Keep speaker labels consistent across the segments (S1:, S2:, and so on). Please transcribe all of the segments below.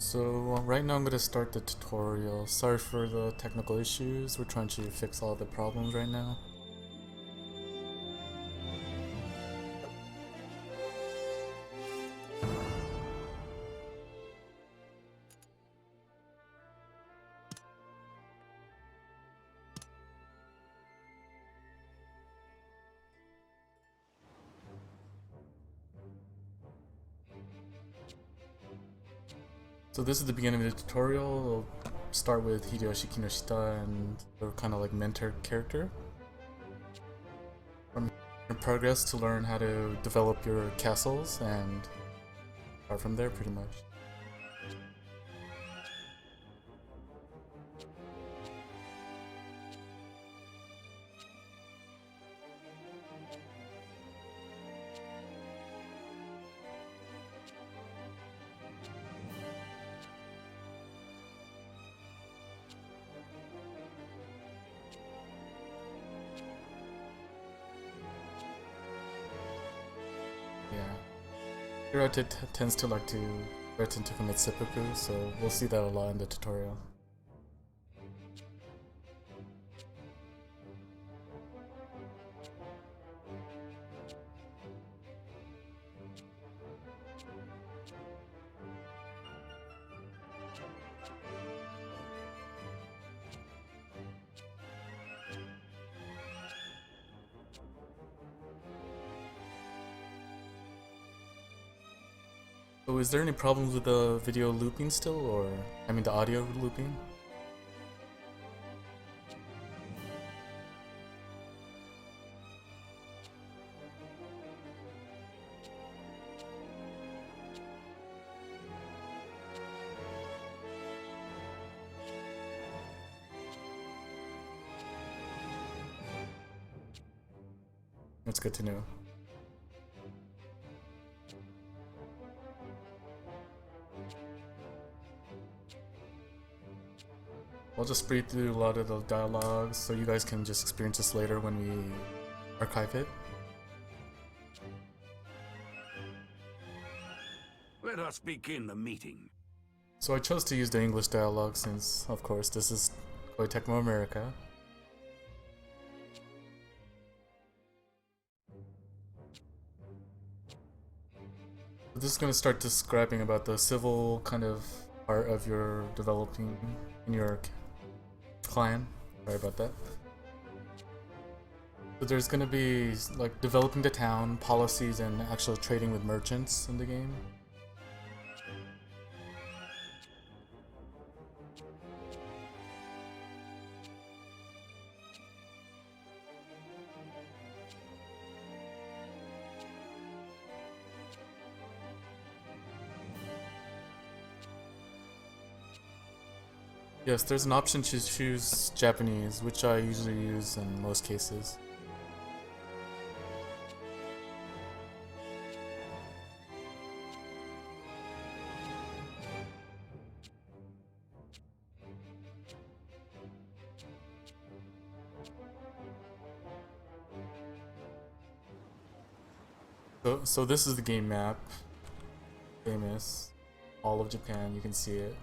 S1: So right now I'm going to start the tutorial. Sorry for the technical issues. We're trying to fix all the problems right now. So this is the beginning of the tutorial. We'll start with Hideyoshi Kinoshita and their kind of like mentor character. From your progress to learn how to develop your castles and start from there pretty much. Yeah. Hirata tends to like to threaten to commit seppuku, so we'll see that a lot in the tutorial. So is there any problems with the video looping still, or I mean the audio looping? That's good to know. I'll just read through a lot of the dialogues so you guys can just experience this later when we archive it.
S2: Let us begin the meeting.
S1: So I chose to use the English dialogue since, of course, this is Koei Tecmo America. This is going to start describing about the civil kind of part of your developing in your clan. Sorry about that. So there's going to be like developing the town, policies, and actual trading with merchants in the game. Yes, there's an option to choose Japanese, which I usually use in most cases. So this is the game map. Famous. All of Japan, you can see it.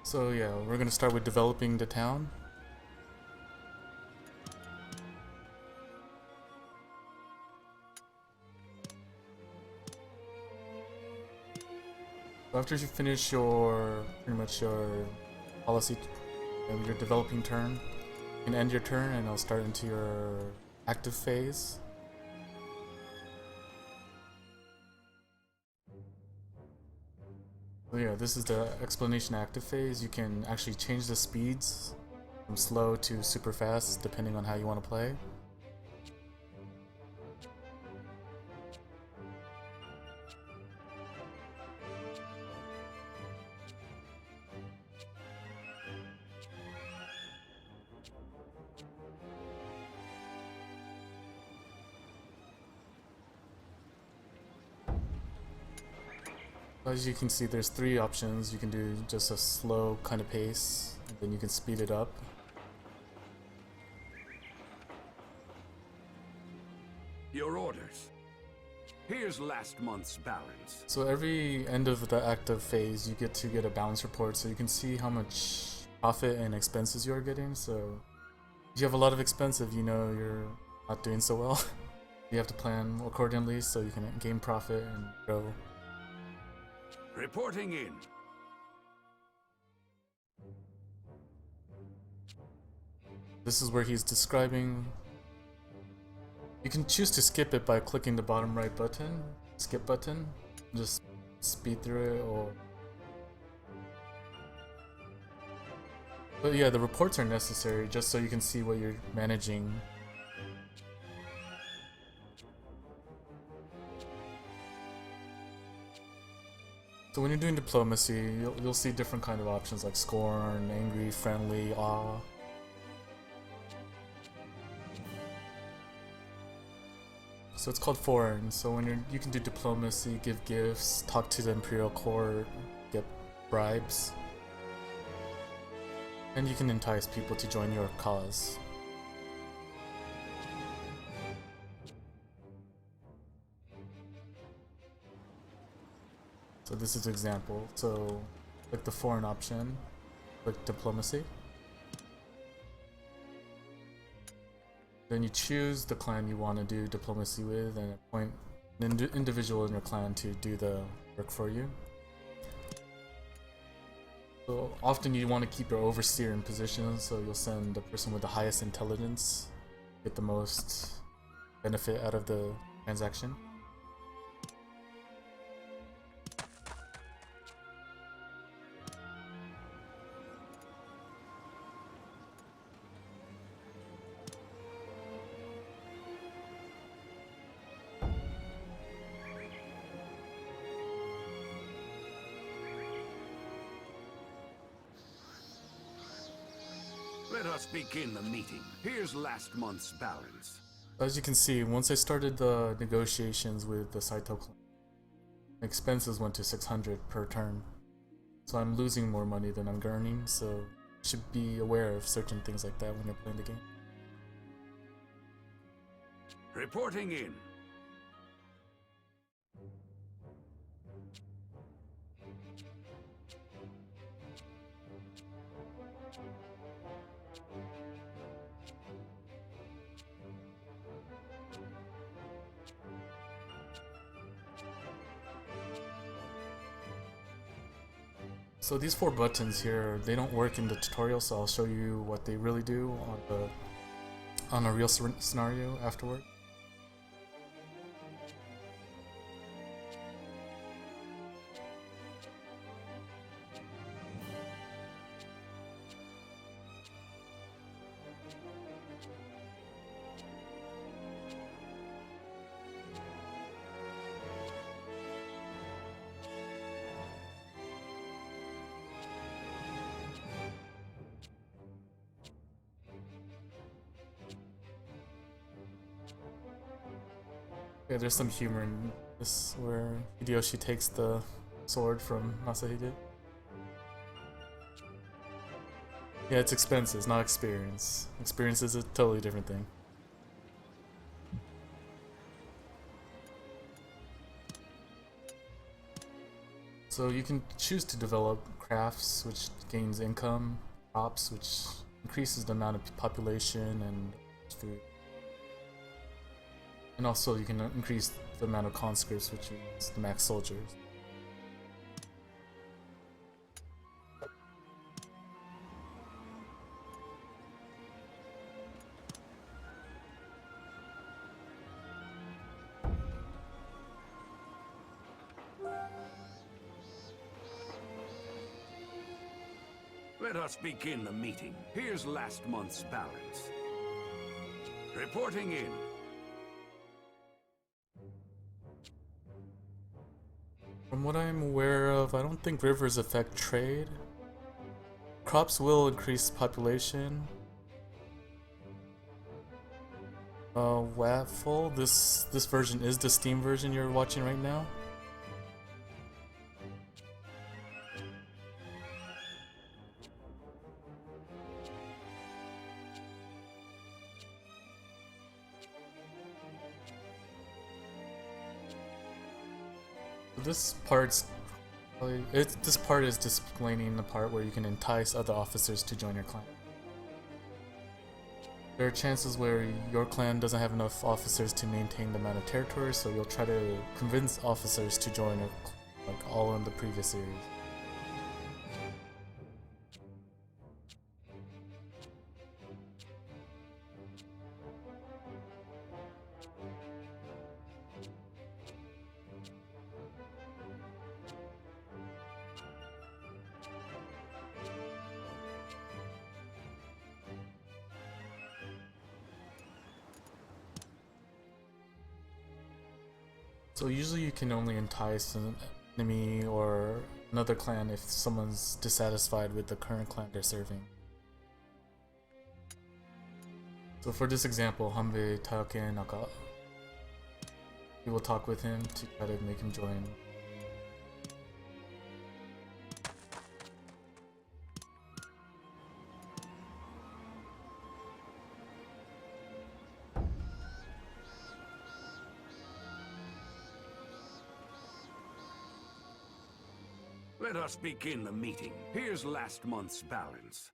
S1: So yeah, we're gonna start with developing the town. After you finish your pretty much your policy and your developing turn, you can end your turn and I'll start into your active phase. So yeah, this is the explanation active phase. You can actually change the speeds from slow to super fast depending on how you want to play. As you can see, there's 3 options. You can do just a slow kind of pace, and then you can speed it up.
S2: Your orders. Here's last month's balance.
S1: So every end of the active phase, you get to get a balance report, so you can see how much profit and expenses you are getting. So if you have a lot of expenses, you know you're not doing so well. You have to plan accordingly so you can gain profit and grow.
S2: Reporting in.
S1: This is where he's describing. You can choose to skip it by clicking the bottom right button, skip button, just speed through it, or... But yeah, the reports are necessary just so you can see what you're managing. So when you're doing diplomacy, you'll see different kind of options like scorn, angry, friendly, awe. So it's called foreign. So when you can do diplomacy, give gifts, talk to the imperial court, get bribes, and you can entice people to join your cause. So this is an example. So click the foreign option, click diplomacy. Then you choose the clan you want to do diplomacy with and appoint an individual in your clan to do the work for you. So often you want to keep your overseer in position, so you'll send the person with the highest intelligence, get the most benefit out of the transaction.
S2: Let us begin the meeting. Here's last month's balance.
S1: As you can see, once I started the negotiations with the Saito clan, expenses went to 600 per turn. So I'm losing more money than I'm earning, so you should be aware of certain things like that when you're playing the game.
S2: Reporting in.
S1: So these 4 buttons here, they don't work in the tutorial, so I'll show you what they really do on a real scenario afterward. Yeah, there's some humor in this where Hideyoshi takes the sword from Masahide. Yeah, it's expenses, not experience. Experience is a totally different thing. So you can choose to develop crafts, which gains income, crops, which increases the amount of population and food. And also you can increase the amount of conscripts, which is the max soldiers.
S2: Let us begin the meeting. Here's last month's balance. Reporting in.
S1: From what I'm aware of, I don't think rivers affect trade. Crops will increase population. Waffle, this version is the Steam version you're watching right now. This part's this part is explaining the part where you can entice other officers to join your clan. There are chances where your clan doesn't have enough officers to maintain the amount of territory, so you'll try to convince officers to join, like all in the previous series. So usually you can only entice an enemy or another clan if someone's dissatisfied with the current clan they're serving. So for this example, Hanbei Taake Naka, you will talk with him to try to make him join.
S2: Let us begin the meeting. Here's last month's balance.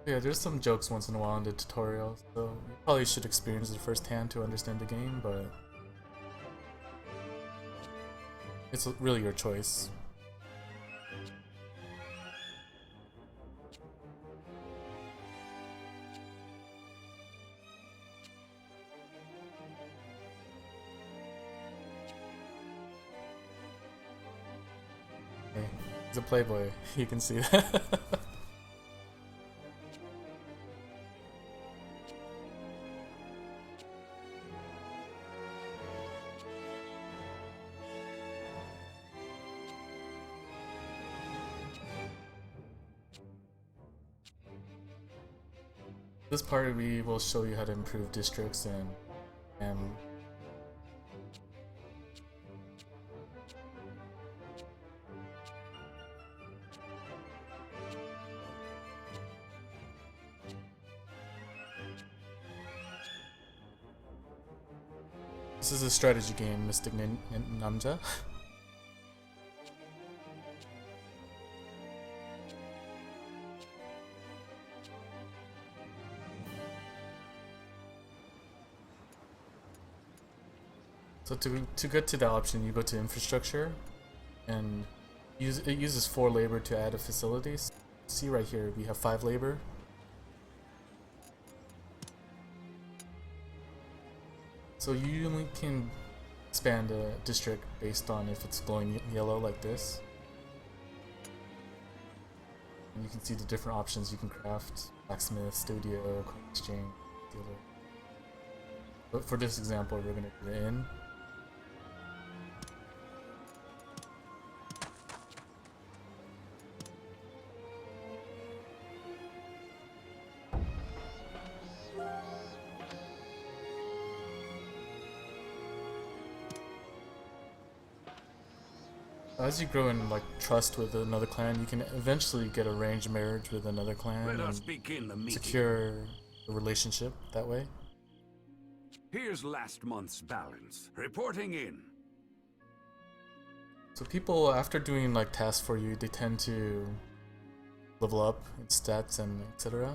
S1: Yeah, there's some jokes once in a while in the tutorial, so you probably should experience it firsthand to understand the game, but it's really your choice. Hey, he's a playboy, you can see that. This part we will show you how to improve districts and this is a strategy game, Mystic Namja. So to get to that option, you go to infrastructure, and it uses 4 labor to add a facility. See right here, we have 5 labor. So you only can expand a district based on if it's glowing yellow like this. And you can see the different options you can craft: blacksmith, studio, exchange, dealer. But for this example, we're gonna do the inn. As you grow in like trust with another clan, you can eventually get arranged marriage with another clan and secure the relationship that way.
S2: Here's last month's balance. Reporting in.
S1: So people, after doing like tasks for you, they tend to level up in stats and etc.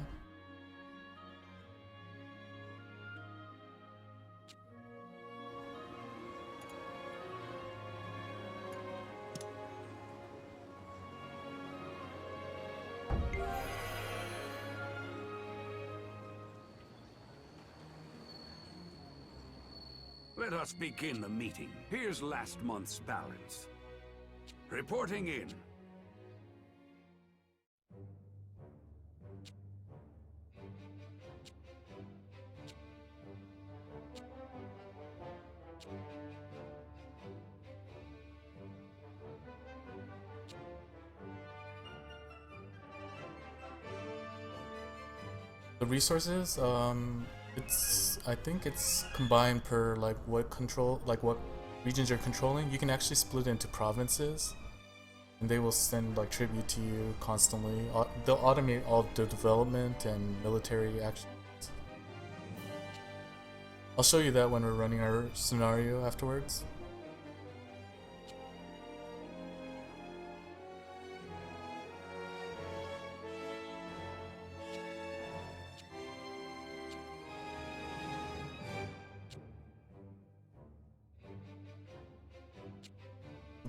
S2: Let us begin the meeting. Here's last month's balance. Reporting in.
S1: The resources, I think it's combined per what regions you're controlling. You can actually split it into provinces. and they will send like tribute to you constantly. They'll automate all the development and military actions. I'll show you that when we're running our scenario afterwards.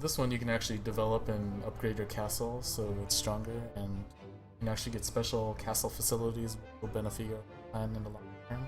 S1: This one you can actually develop and upgrade your castle so it's stronger, and you can actually get special castle facilities which will benefit your plan in the long term.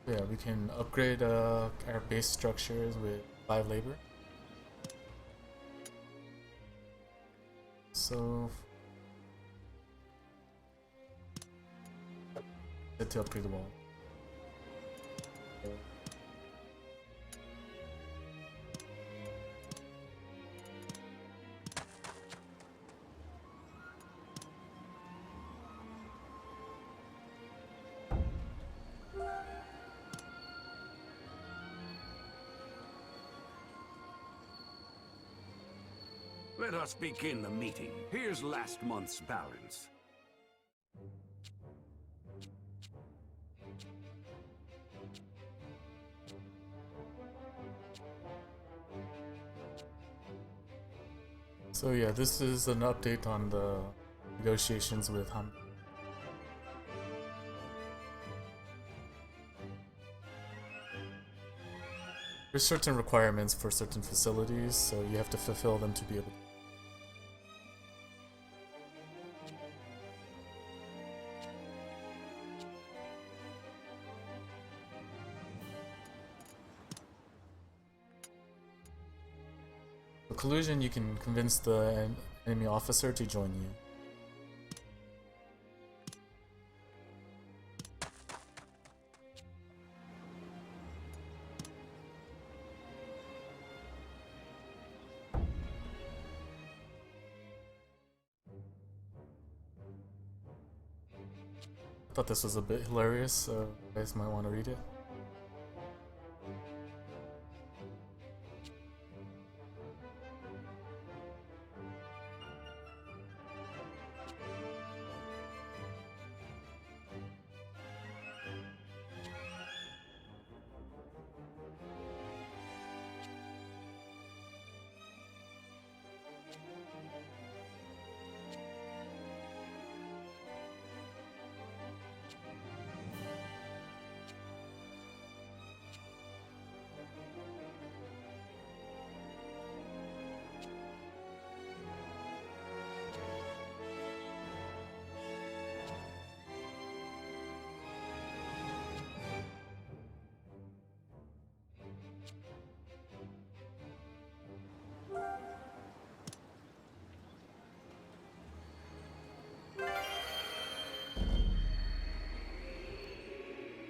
S1: Yeah, we can upgrade our base structures with 5 labor. So, set to upgrade the wall.
S2: Let us begin the meeting. Here's last month's balance.
S1: So yeah, this is an update on the negotiations with Han. There's certain requirements for certain facilities, so you have to fulfill them to be able to. For collusion, you can convince the enemy officer to join you. I thought this was a bit hilarious, so you guys might want to read it.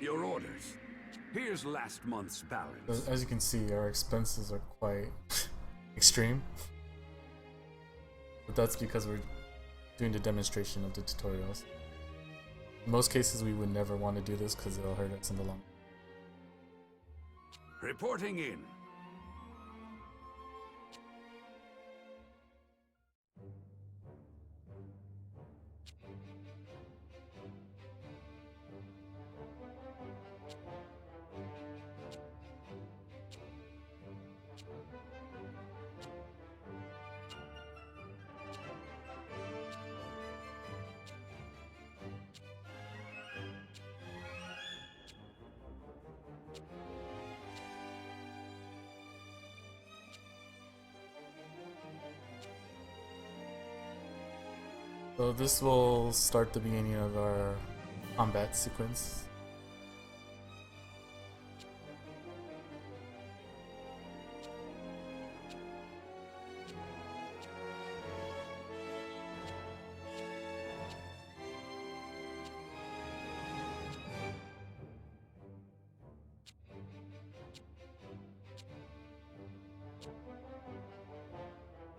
S2: Your orders. Here's last month's balance.
S1: As you can see, our expenses are quite extreme. But that's because we're doing the demonstration of the tutorials. In most cases, we would never want to do this because it'll hurt us in the long run.
S2: Reporting in.
S1: So this will start the beginning of our combat sequence.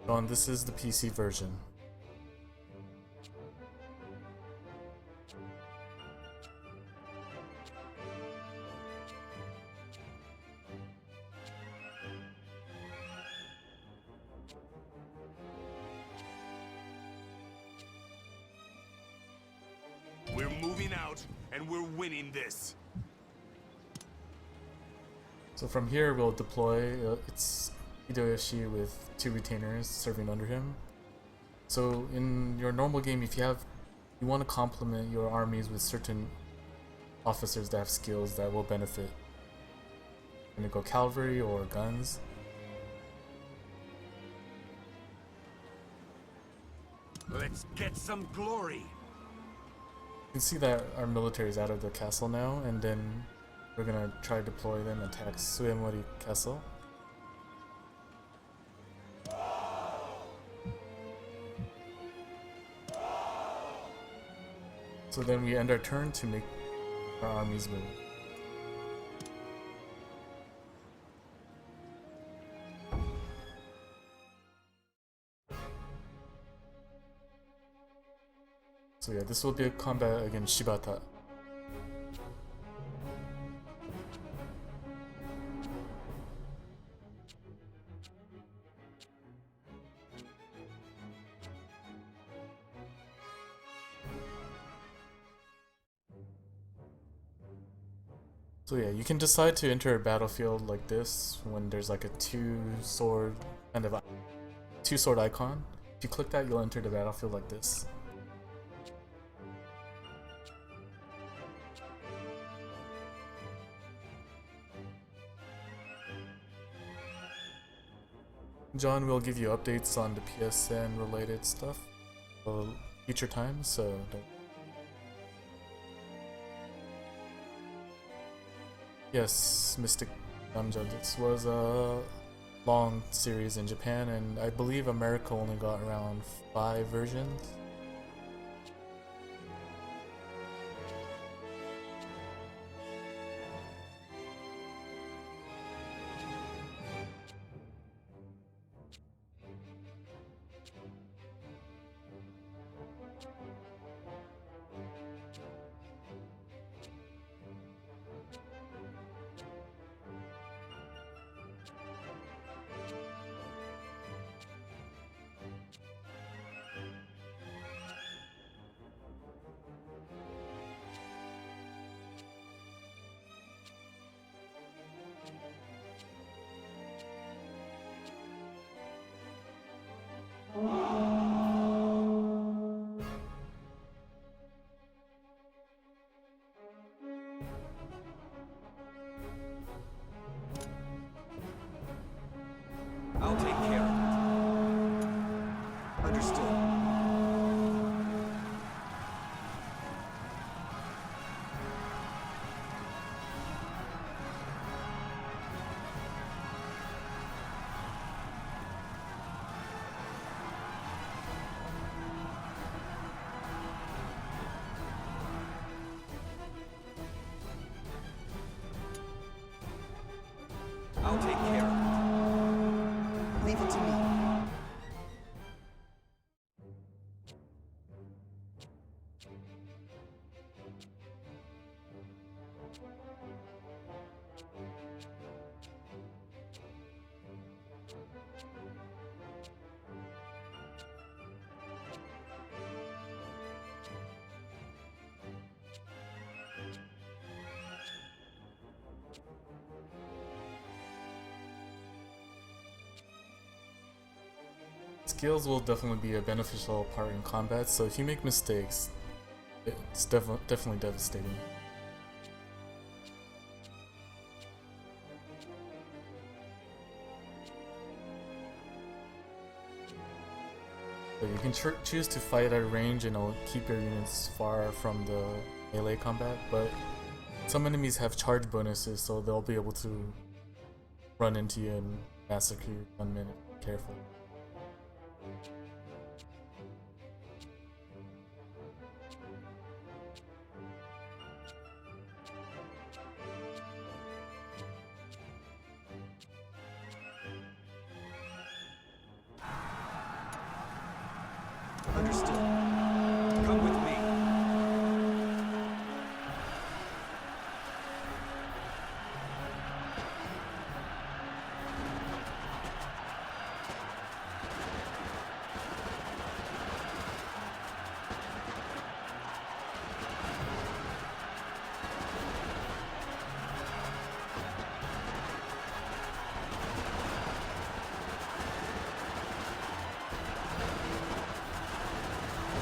S1: John, this is the PC version.
S3: We're moving out, and we're winning this.
S1: So from here we'll deploy, it's Hideyoshi with 2 retainers serving under him. So in your normal game, if you want to complement your armies with certain officers that have skills that will benefit. You're gonna go cavalry or guns.
S2: Let's get some glory.
S1: You can see that our military is out of the castle now, and then we're gonna try to deploy them and attack Suemori Castle. So then we end our turn to make our armies move. So yeah, this will be a combat against Shibata. So yeah, you can decide to enter a battlefield like this when there's like a two-sword icon. If you click that, you'll enter the battlefield like this. John will give you updates on the PSN related stuff future times, so don't. Yes, Mystic Namja, this was a long series in Japan, and I believe America only got around 5 versions.
S2: I'll take care of it. Understood. I'll take care of it. Leave it to me.
S1: Skills will definitely be a beneficial part in combat, so if you make mistakes, it's definitely devastating. So you can choose to fight at range and it'll keep your units far from the melee combat, but some enemies have charge bonuses, so they'll be able to run into you and massacre you 1 minute. Be careful.
S4: Understood. Come with me.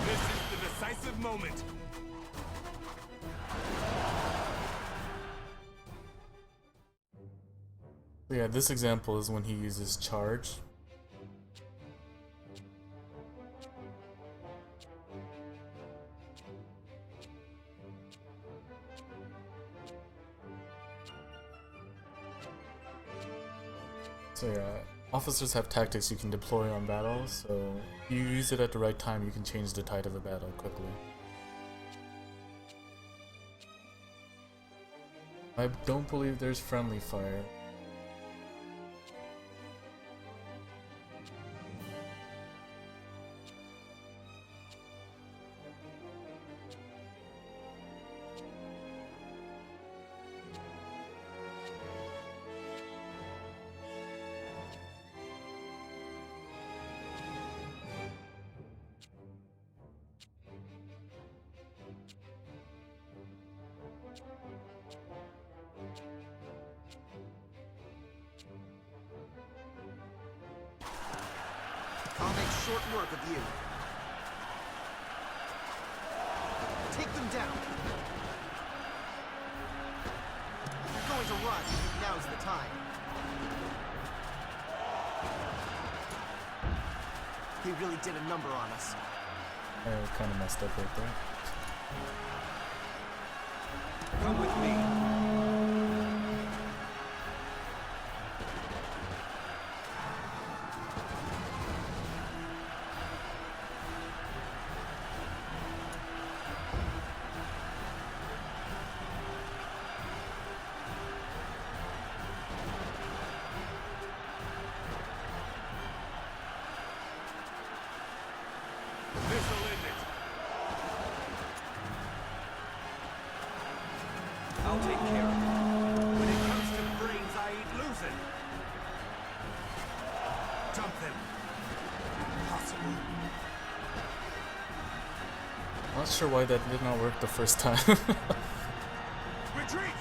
S3: This is the decisive moment.
S1: So yeah, this example is when he uses charge. So yeah, officers have tactics you can deploy on battles, so if you use it at the right time, you can change the tide of a battle quickly. I don't believe there's friendly fire.
S4: I'll make short work of you. Take them down. You're going to run. Now's the time. They really did a number on us.
S1: I kind of messed up right there.
S4: Come with me.
S3: This'll end it.
S2: I'll take care of it. When it comes to brains, I ain't losing.
S3: Dump them.
S4: Possible.
S1: Not sure why that did not work the first time.
S3: Retreat!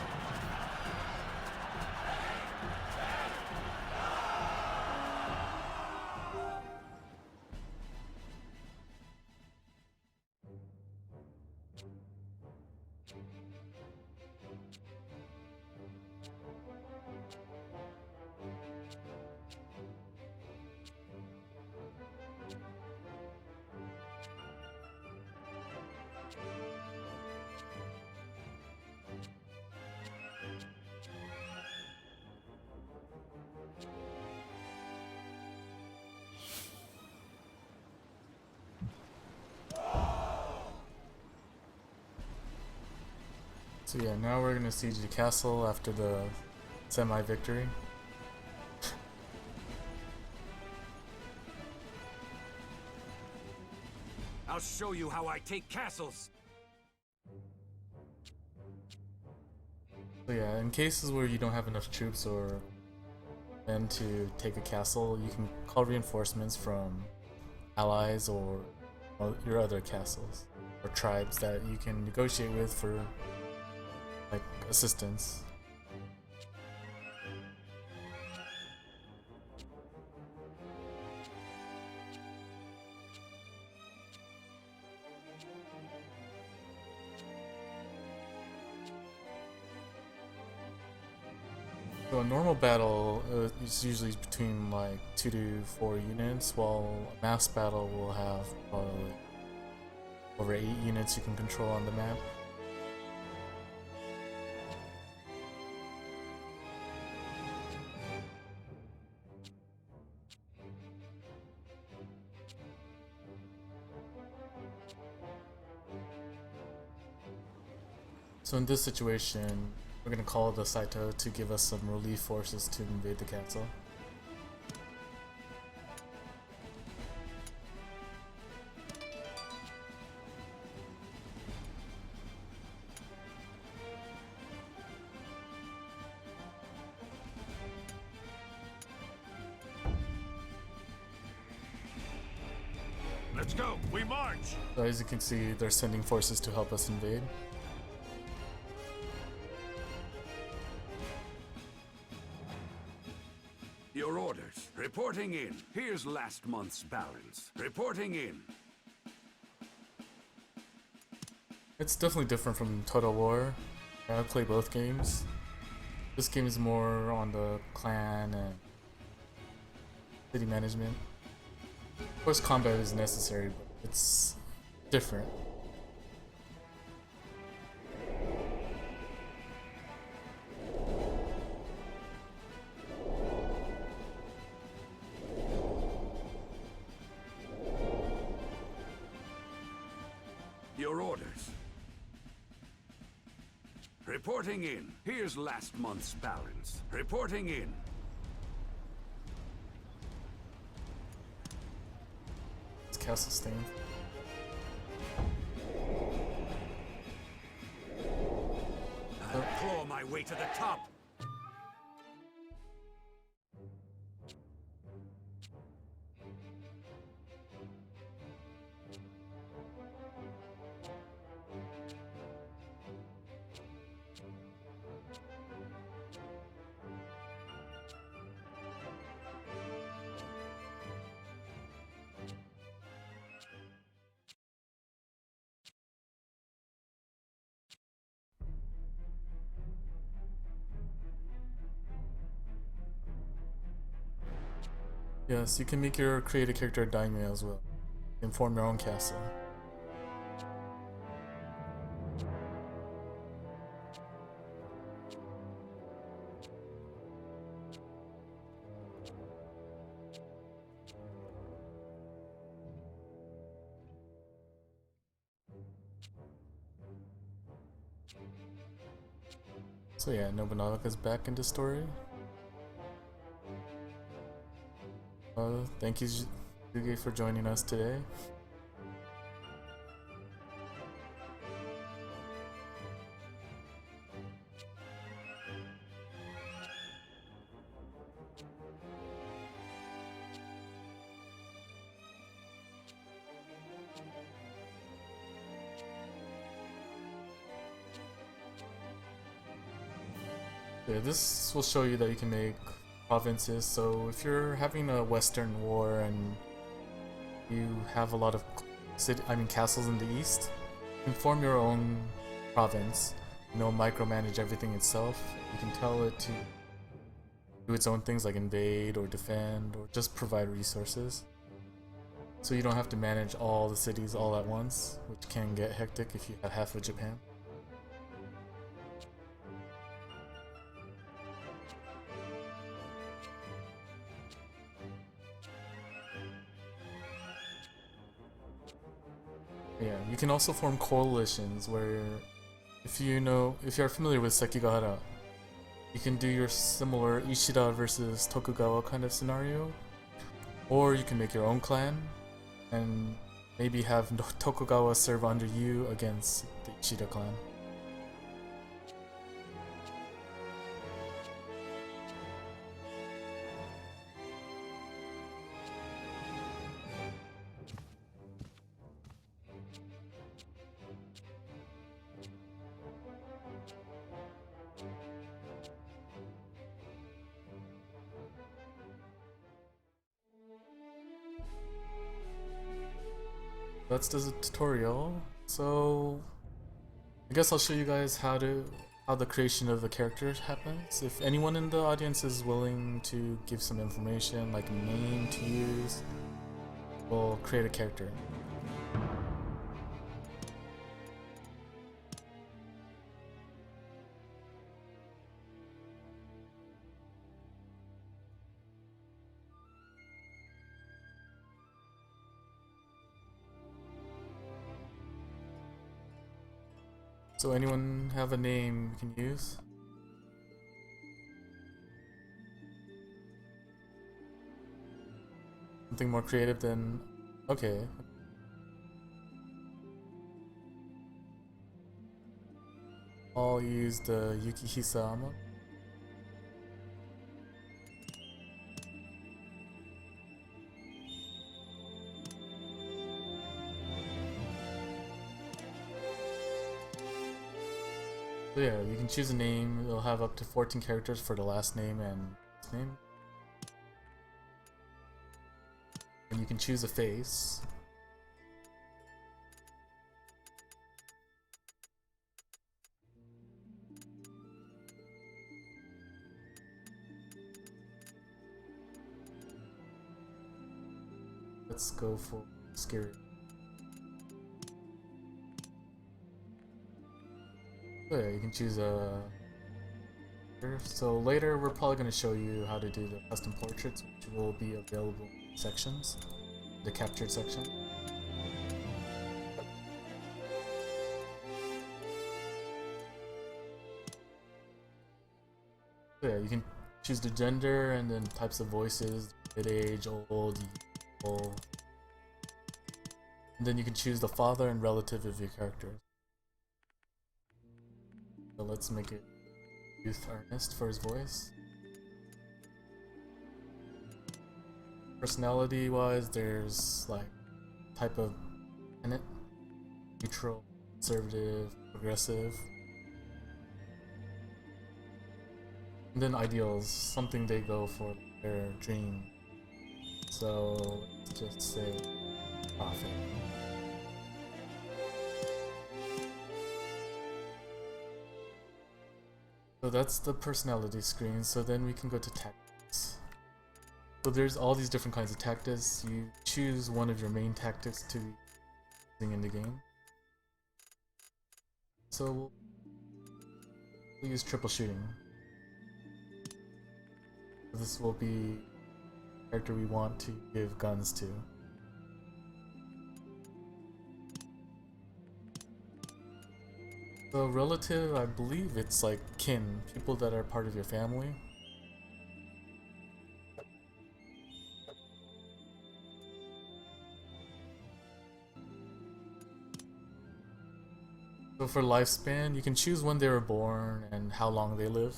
S1: So yeah, now we're gonna siege the castle after the semi-victory.
S2: I'll show you how I take castles.
S1: So yeah, in cases where you don't have enough troops or men to take a castle, you can call reinforcements from allies or your other castles or tribes that you can negotiate with for like assistance. So a normal battle is usually between like 2 to 4 units, while a mass battle will have probably over 8 units you can control on the map. So in this situation, we're gonna call the Saito to give us some relief forces to invade the castle.
S3: Let's go. We march.
S1: So as you can see, they're sending forces to help us invade.
S2: Your orders. Reporting in. Here's last month's balance. Reporting in.
S1: It's definitely different from Total War. I play both games. This game is more on the clan and city management. Of course, combat is necessary, but it's different.
S2: Your orders. Reporting in. Here's last month's balance. Reporting in.
S1: It's castle stain.
S2: I'll claw my way to the top.
S1: Yes, you can make your creative character a daimyo as well. And form your own castle. So yeah, Nobunaga's back in the story. Thank you, Yuge, for joining us today. Yeah, this will show you that you can make provinces. So if you're having a Western war and you have a lot of castles in the east, you can form your own province. You know, micromanage everything itself. You can tell it to do its own things like invade or defend or just provide resources. So you don't have to manage all the cities all at once, which can get hectic if you have half of Japan. Yeah, you can also form coalitions where if you're familiar with Sekigahara, you can do your similar Ishida versus Tokugawa kind of scenario, or you can make your own clan and maybe have Tokugawa serve under you against the Ishida clan. That's the tutorial. So I guess I'll show you guys how the creation of the character happens. If anyone in the audience is willing to give some information, like a name to use, we'll create a character. So anyone have a name you can use? Something more creative than... Okay. I'll use the Yukihisa-ama. So yeah, you can choose a name. It'll have up to 14 characters for the last name and first name. And you can choose a face. Let's go for scary. So yeah, you can choose a. So later we're probably going to show you how to do the custom portraits, which will be available in sections, the captured section. So yeah, you can choose the gender and then types of voices, mid-age, old, evil. And then you can choose the father and relative of your character. So let's make it Youth Ernest for his voice. Personality wise, there's like type of tenant, neutral, conservative, progressive. And then ideals, something they go for their dream. So let's just say profit. So that's the personality screen. So then we can go to tactics. So there's all these different kinds of tactics. You choose one of your main tactics to be using in the game. So we'll use triple shooting. This will be the character we want to give guns to. So relative, I believe it's like kin, people that are part of your family. So for lifespan, you can choose when they were born and how long they live.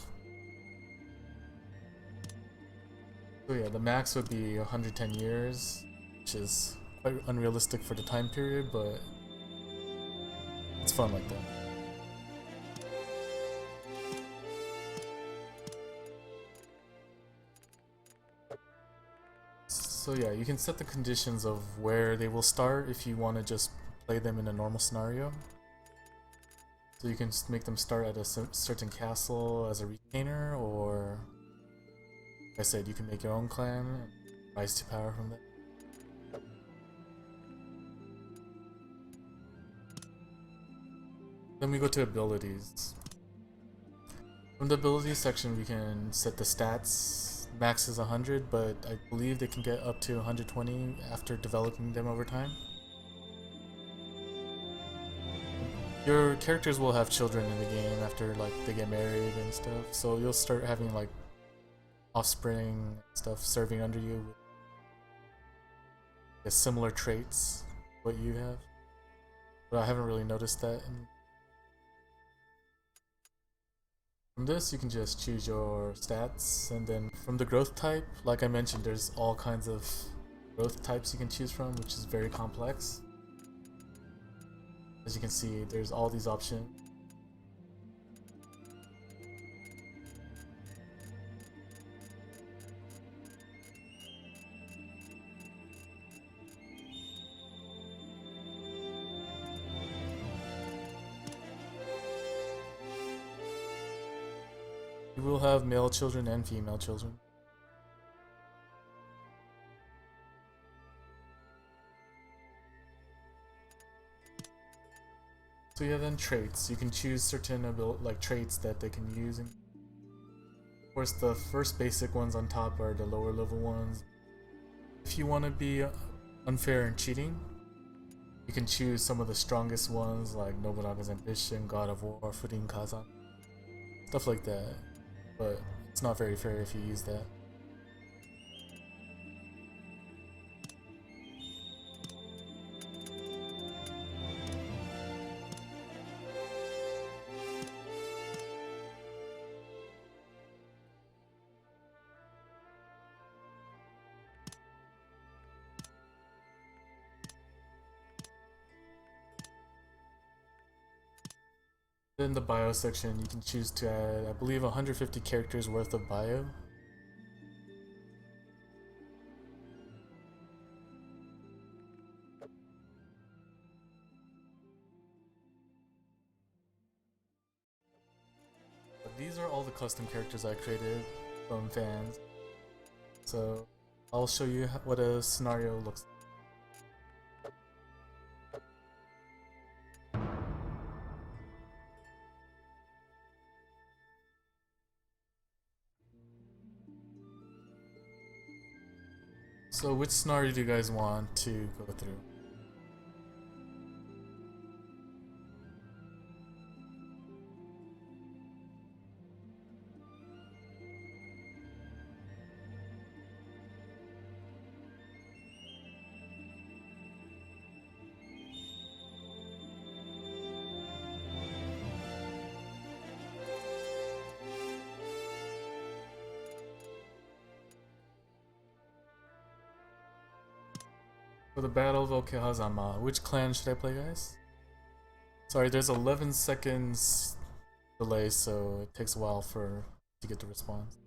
S1: So yeah, the max would be 110 years, which is quite unrealistic for the time period, but it's fun like that. So yeah, you can set the conditions of where they will start if you want to just play them in a normal scenario. So you can make them start at a certain castle as a retainer, or like I said, you can make your own clan and rise to power from that. Then we go to abilities. From the abilities section, we can set the stats. Max is 100, but I believe they can get up to 120 after developing them over time. Your characters will have children in the game after like they get married and stuff, so you'll start having like offspring stuff serving under you with similar traits what you have. But I haven't really noticed that. From this, you can just choose your stats, and then from the growth type, like I mentioned, there's all kinds of growth types you can choose from, which is very complex. As you can see, there's all these options. You will have male children and female children. So yeah, then traits. You can choose certain traits that they can use. And of course, the first basic ones on top are the lower level ones. If you want to be unfair and cheating, you can choose some of the strongest ones like Nobunaga's Ambition, God of War, Furin Kazan, stuff like that. But it's not very fair if you use that. In the bio section, you can choose to add, I believe, 150 characters worth of bio. But these are all the custom characters I created from fans. So I'll show you what a scenario looks like. So which scenario do you guys want to go through? For the Battle of Okehazama, which clan should I play, guys? Sorry, there's 11 seconds delay, so it takes a while to get the response.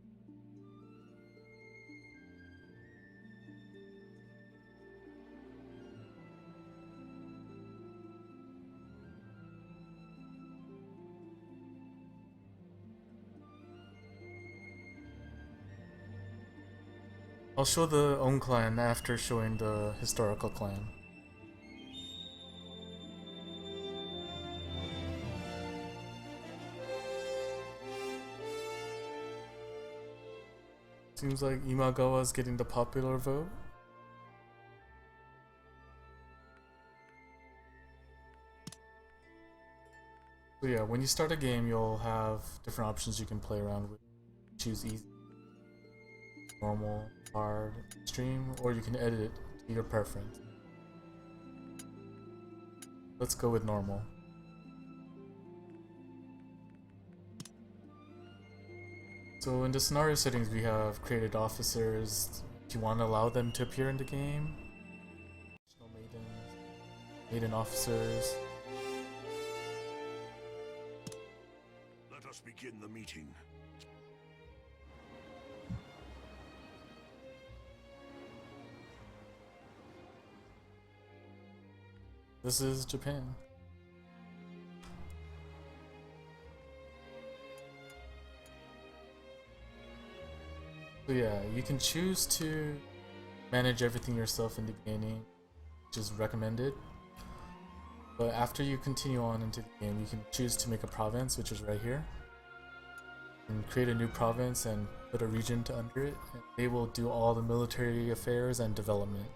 S1: I'll show the own clan after showing the historical clan. Seems like Imagawa's getting the popular vote. So yeah, when you start a game, you'll have different options you can play around with. Choose easy, normal, hard, extreme, or you can edit it to your preference. Let's go with normal. So in the scenario settings, we have created officers. If you want to allow them to appear in the game, additional maiden officers.
S3: Let us begin the meeting.
S1: This is Japan. So yeah, you can choose to manage everything yourself in the beginning, which is recommended. But after you continue on into the game, you can choose to make a province, which is right here. And create a new province and put a regent under it, and they will do all the military affairs and development.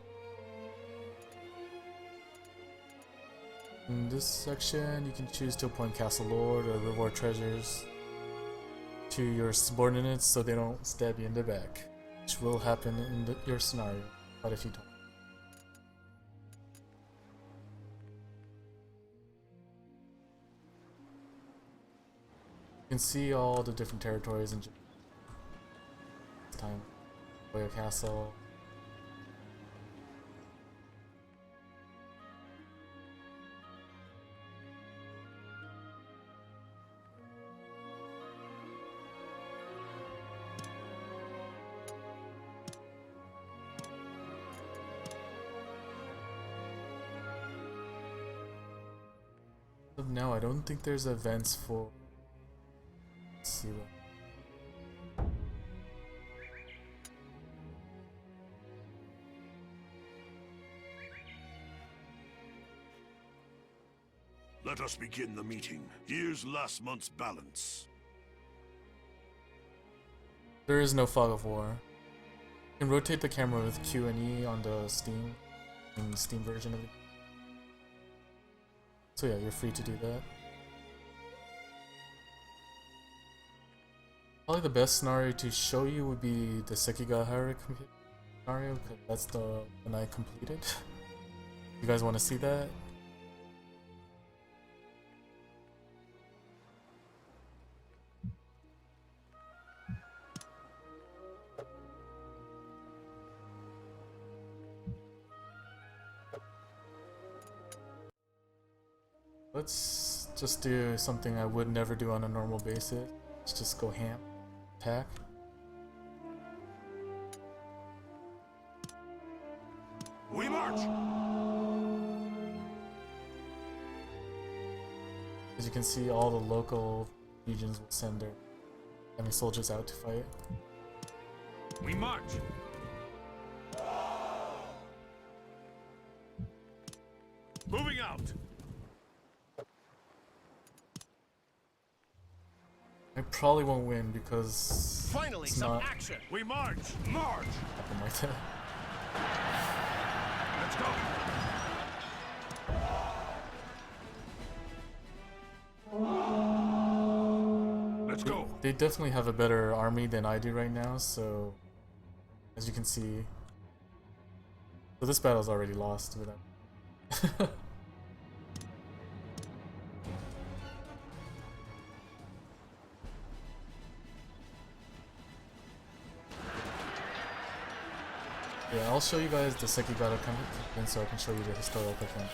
S1: In this section, you can choose to appoint castle lord or reward treasures to your subordinates so they don't stab you in the back, which will happen in your scenario quite a few times. You can see all the different territories in Japan. This time, Koei Castle. Now I don't think there's events for. Let's see what.
S3: Let us begin the meeting. Here's last month's balance.
S1: There is no fog of war. You can rotate the camera with Q and E on the Steam version of it. So yeah, you're free to do that. Probably the best scenario to show you would be the Sekigahara scenario, because that's the one I completed. You guys want to see that? Let's just do something I would never do on a normal basis. Let's just go ham. Attack.
S3: We march!
S1: As you can see, all the local regions will send their enemy soldiers out to fight.
S2: We march!
S3: Moving out!
S1: I probably won't win because
S4: Finally,
S1: it's
S4: some
S1: not
S4: action!
S3: We march! March!
S1: happen like that.
S2: Let's go! Let's go!
S1: They definitely have a better army than I do right now, so as you can see, so this battle's already lost without. Yeah, I'll show you guys the Sekigata campaign so I can show you the historical thing.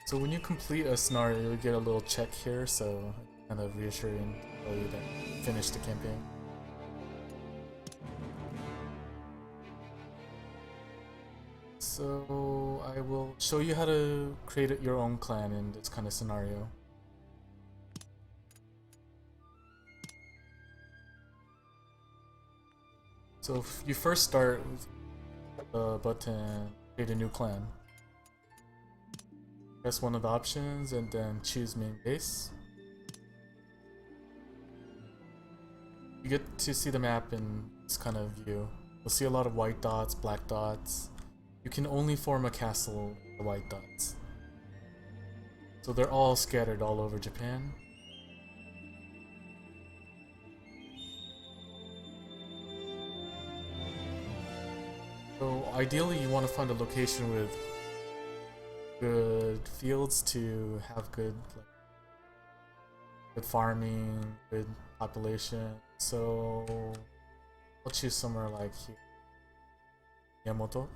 S1: So when you complete a scenario, you'll get a little check here, so kind of reassuring to tell you that you finished the campaign. So I will show you how to create your own clan in this kind of scenario. So if you first start with the button create a new clan. Press one of the options and then choose main base. You get to see the map in this kind of view. You'll see a lot of white dots, black dots. You can only form a castle with the white dots. So they're all scattered all over Japan. So ideally you want to find a location with good fields to have good farming, good population. So I'll choose somewhere like here. Yamato.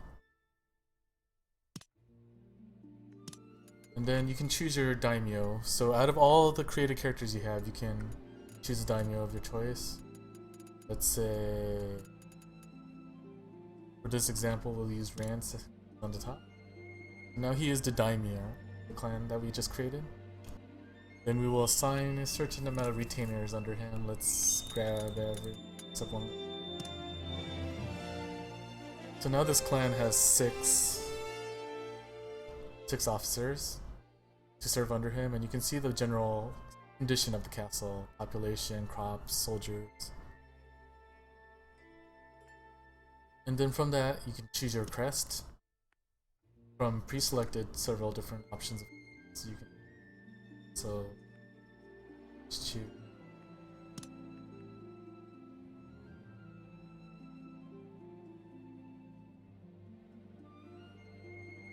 S1: And then you can choose your daimyo. So out of all the created characters you have, you can choose a daimyo of your choice. Let's say, for this example, we'll use Rance on the top. Now he is the daimyo, the clan that we just created. Then we will assign a certain amount of retainers under him. Let's grab every except one. So now this clan has six officers to serve under him, and you can see the general condition of the castle: population, crops, soldiers. And then from that, you can choose your crest from pre-selected several different options. So you can just choose.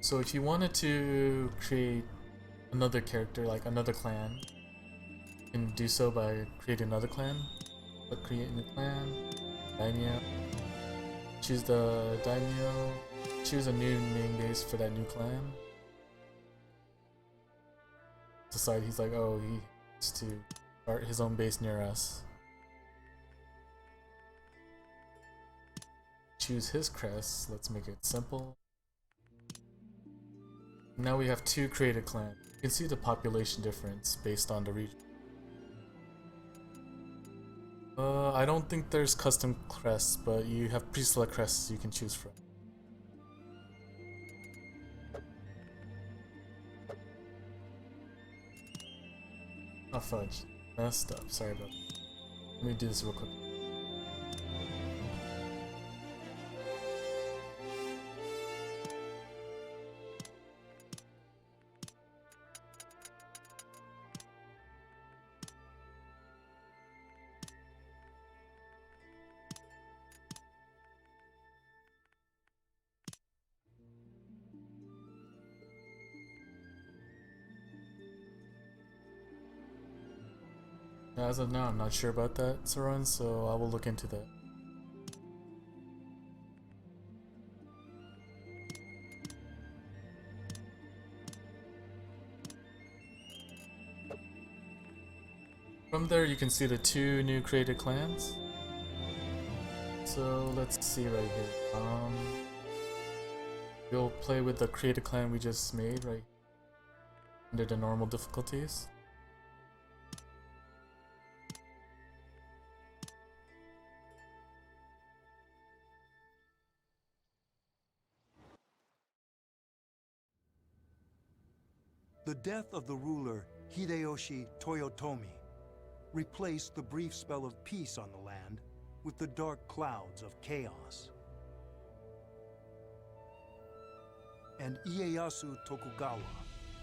S1: So if you wanted to create another character, like another clan, you can do so by creating another clan. But create a new clan, daimyo. Choose the daimyo. Choose a new main base for that new clan. Decide he's like, oh, he wants to start his own base near us. Choose his crest. Let's make it simple. Now we have two created clans. You can see the population difference based on the region. I don't think there's custom crests, but you have pre-select crests you can choose from. Oh fudge. Messed up. Sorry about that. Let me do this real quick. As of now, I'm not sure about that, Saran, so I will look into that. From there, you can see the 2 new created clans. So let's see right here. We'll play with the created clan we just made right under the normal difficulties.
S5: The death of the ruler Hideyoshi Toyotomi replaced the brief spell of peace on the land with the dark clouds of chaos. And Ieyasu Tokugawa,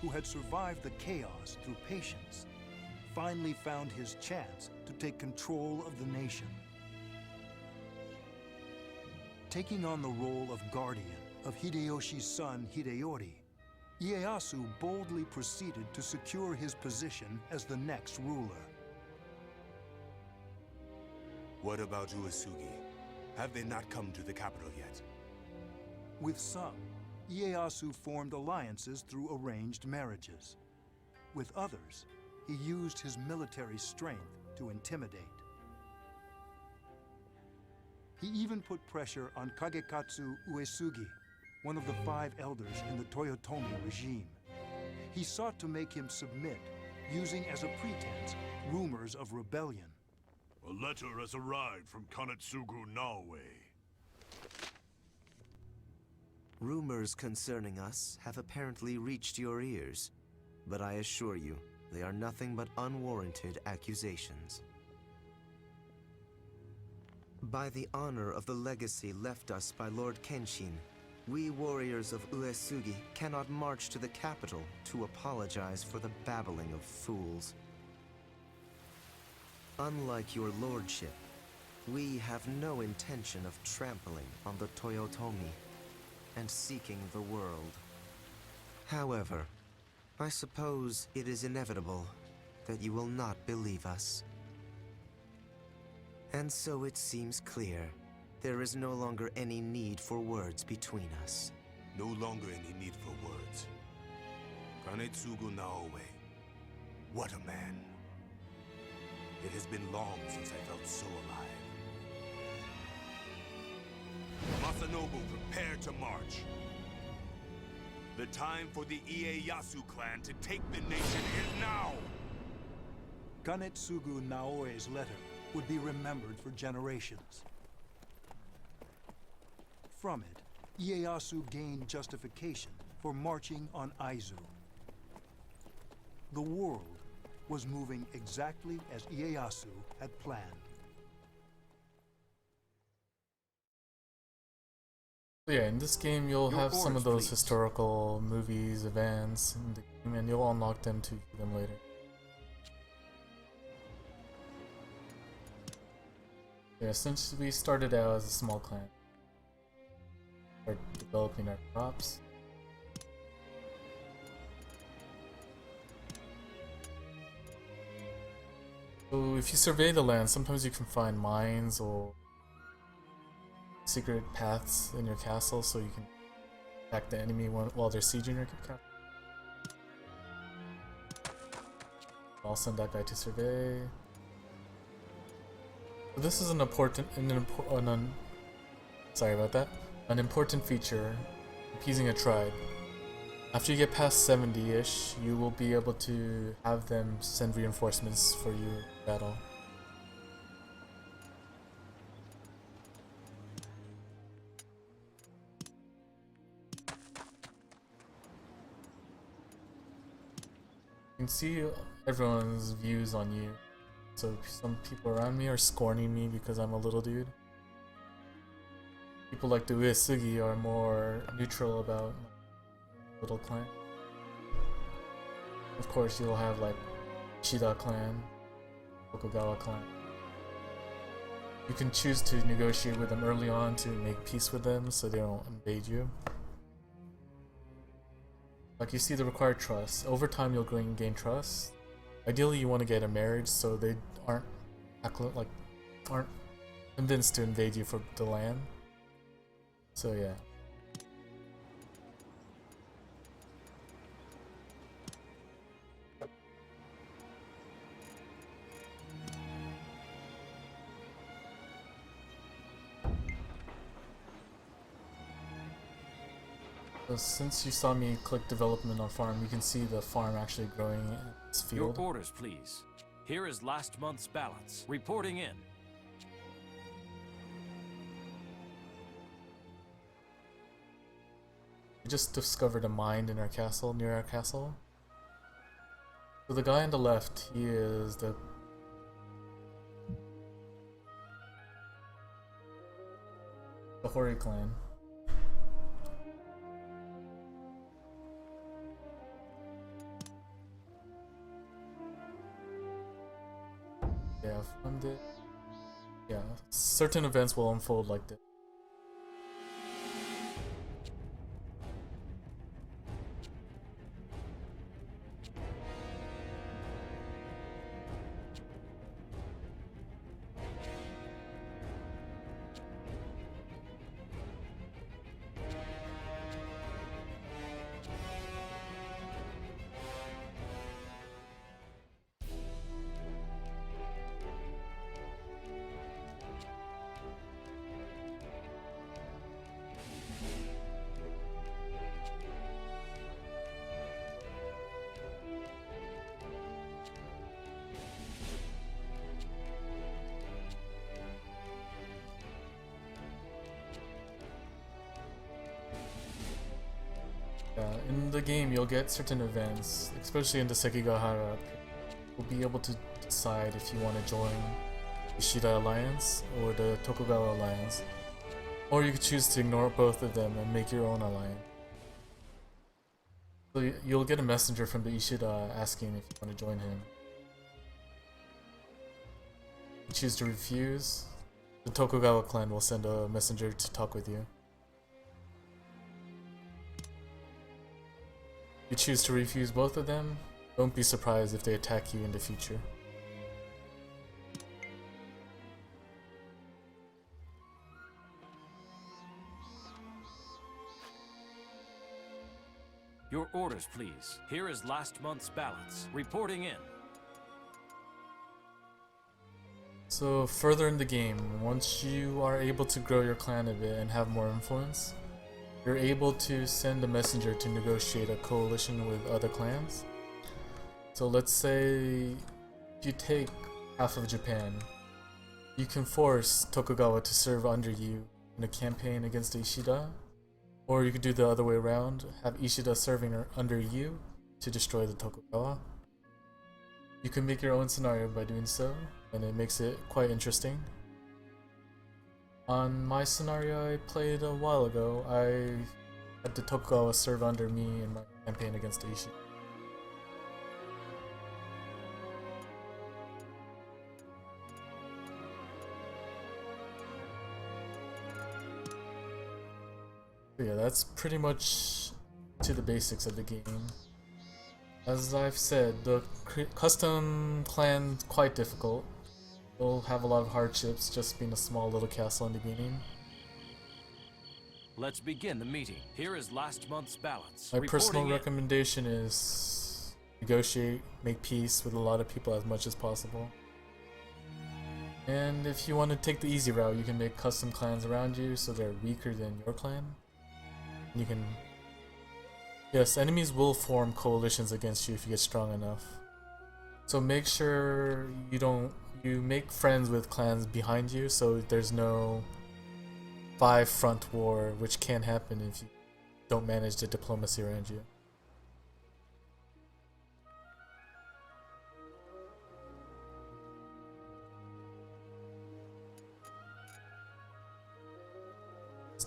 S5: who had survived the chaos through patience, finally found his chance to take control of the nation. Taking on the role of guardian of Hideyoshi's son Hideyori, Ieyasu boldly proceeded to secure his position as the next ruler.
S3: What about Uesugi? Have they not come to the capital yet?
S5: With some, Ieyasu formed alliances through arranged marriages. With others, he used his military strength to intimidate. He even put pressure on Kagekatsu Uesugi, one of the 5 elders in the Toyotomi regime. He sought to make him submit, using as a pretense rumors of rebellion.
S3: A letter has arrived from Kanetsugu Naoe.
S6: Rumors concerning us have apparently reached your ears, but I assure you, they are nothing but unwarranted accusations. By the honor of the legacy left us by Lord Kenshin, we warriors of Uesugi cannot march to the capital to apologize for the babbling of fools. Unlike your lordship, we have no intention of trampling on the Toyotomi and seeking the world. However, I suppose it is inevitable that you will not believe us. And so it seems clear, there is no longer any need for words between us.
S3: No longer any need for words. Kanetsugu Naoe. What a man. It has been long since I felt so alive. Masanobu, prepare to march. The time for the Ieyasu clan to take the nation is now!
S5: Kanetsugu Naoe's letter would be remembered for generations. From it, Ieyasu gained justification for marching on Aizu. The world was moving exactly as Ieyasu had planned.
S1: Yeah, in this game you'll
S5: Your
S1: have some
S5: orders,
S1: of those
S5: please.
S1: historical movies, events in the game, and you'll unlock them to view them later. Yeah, since we started out as a small clan, we're developing our crops. So if you survey the land, sometimes you can find mines or secret paths in your castle, so you can attack the enemy while they're sieging your castle. I'll send that guy to survey. So this is an important feature, appeasing a tribe. After you get past 70-ish, you will be able to have them send reinforcements for your battle. You can see everyone's views on you. So some people around me are scorning me because I'm a little dude. People like the Uesugi are more neutral about my little clan. Of course, you'll have like Shida clan, Tokugawa clan. You can choose to negotiate with them early on to make peace with them so they don't invade you. Like you see the required trust. Over time you'll gain trust. Ideally, you want to get a marriage so they aren't aren't convinced to invade you for the land. So yeah. So since you saw me click development on farm, you can see the farm actually growing in this
S7: Your
S1: field.
S7: orders, please. Here is last month's balance. Reporting in.
S1: We just discovered a mine in our castle, near our castle. So the guy on the left, he is the Hori clan. Yeah, from the certain events will unfold like this. In the game, you'll get certain events, especially in the Sekigahara. You'll be able to decide if you want to join Ishida Alliance or the Tokugawa Alliance. Or you could choose to ignore both of them and make your own alliance. So you'll get a messenger from the Ishida asking if you want to join him. You choose to refuse, the Tokugawa clan will send a messenger to talk with you. You choose to refuse both of them, don't be surprised if they attack you in the future.
S7: Your orders, please. Here is last month's balance. Reporting in.
S1: So further in the game, once you are able to grow your clan a bit and have more influence, you're able to send a messenger to negotiate a coalition with other clans. So let's say if you take half of Japan, you can force Tokugawa to serve under you in a campaign against Ishida, or you could do the other way around, have Ishida serving under you to destroy the Tokugawa. You can make your own scenario by doing so, and it makes it quite interesting. On my scenario I played a while ago, I had the Tokugawa serve under me in my campaign against Ishida. So yeah, that's pretty much to the basics of the game. As I've said, the custom clan quite difficult. You'll have a lot of hardships just being a small little castle in the beginning.
S7: Let's begin the meeting. Here is last month's balance.
S1: My personal
S7: Reporting in.
S1: recommendation is negotiate, make peace with a lot of people as much as possible. And if you want to take the easy route, you can make custom clans around you so they're weaker than your clan. You can... Yes, enemies will form coalitions against you if you get strong enough. So make sure you make friends with clans behind you so there's no 5-front war, which can happen if you don't manage the diplomacy around you.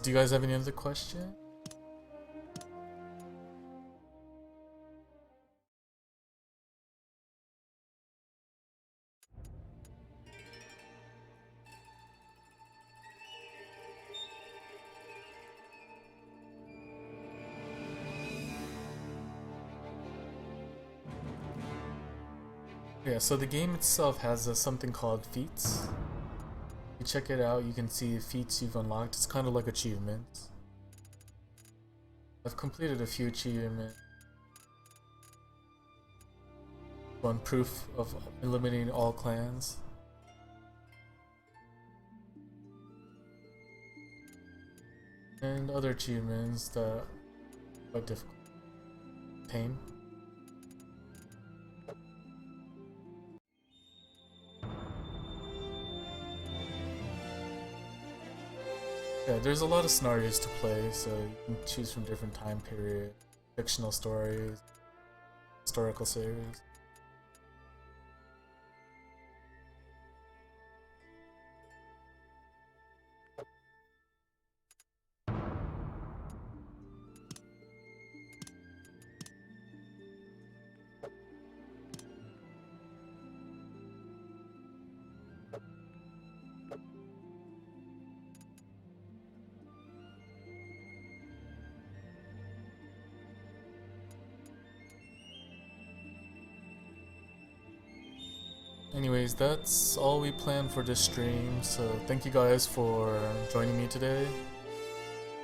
S1: Do you guys have any other questions? Yeah, so the game itself has something called feats. You check it out, you can see feats you've unlocked. It's kind of like achievements. I've completed a few achievements. One proof of eliminating all clans. And other achievements that are quite difficult. Pain. Yeah, there's a lot of scenarios to play, so you can choose from different time periods, fictional stories, historical series. Anyways, that's all we planned for this stream, so thank you guys for joining me today.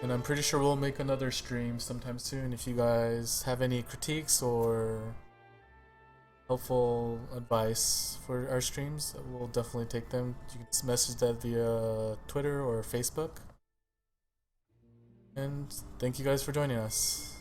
S1: And I'm pretty sure we'll make another stream sometime soon. If you guys have any critiques or helpful advice for our streams, we'll definitely take them. You can message that via Twitter or Facebook. And thank you guys for joining us.